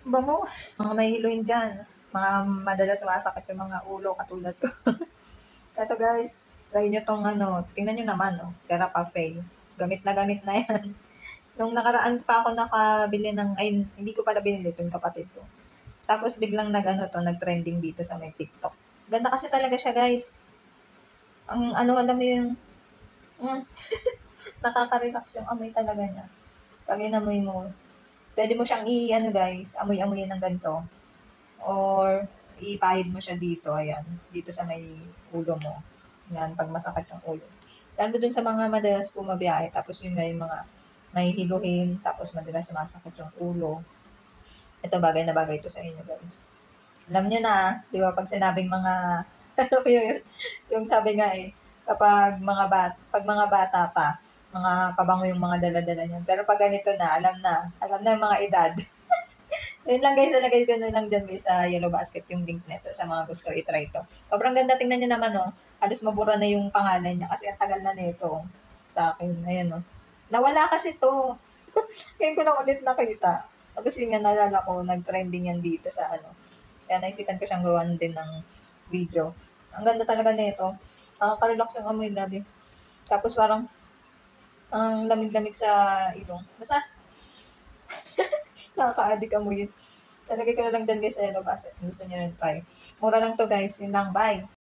Bango. Mga mahihiluin dyan. Mga madalas sumasakit yung mga ulo katulad ko. Eto guys, try nyo tong ano, tingnan nyo naman, oh, Therapafay. Gamit na yan. Nung nakaraan pa ako nakabili ng, ay, hindi ko pala binili ito yung kapatid ko. Tapos biglang nag-trending dito sa may TikTok. Ganda kasi talaga siya guys. Ang ano, alam mo yung, mm, nakaka-relax yung amoy talaga niya. Pag inamoy mo, pwede mo siyang ano guys, amoy-amoyin ng ganito. Or ipahid mo siya dito, ayan, dito sa may ulo mo. Yan, pag masakit ang ulo. Lalo dun sa mga madalas bumabiyahe, tapos yun nga yung mga nahihiluhin, tapos madalas sumasakit yung ulo. Ito bagay na bagay ito sa inyo guys. Alam nyo na, di ba, pag sinabing mga, ano yun, yung sabi nga eh, pag mga bata pa, mga pabango yung mga dala-dala niyan. Pero pag ganito alam na yung mga edad. Yun lang guys, nalagay ko na lang dyan guys sa yellow basket yung link nito sa mga gusto i-try to. Sobrang ganda, tingnan nyo naman oh. Halos mabura na yung pangalan niya kasi ang tagal na nito sa akin. Ayan oh. Nawala kasi to. Ngayon ko lang ulit nakita. Tapos yun nga nalala ko, nag-trending yan dito sa ano. Kaya naisipan ko siyang gawan din ng video. Ang ganda talaga nito. Nakaka-relax yung amoy, grabe. Tapos parang ang lamig-lamig sa ilong. Basta nakaka-addict amoy yun. Talagay ko na lang dyan guys sa yellow basket. Gusto nyo rin try. Mura lang to guys. Yun lang. Bye!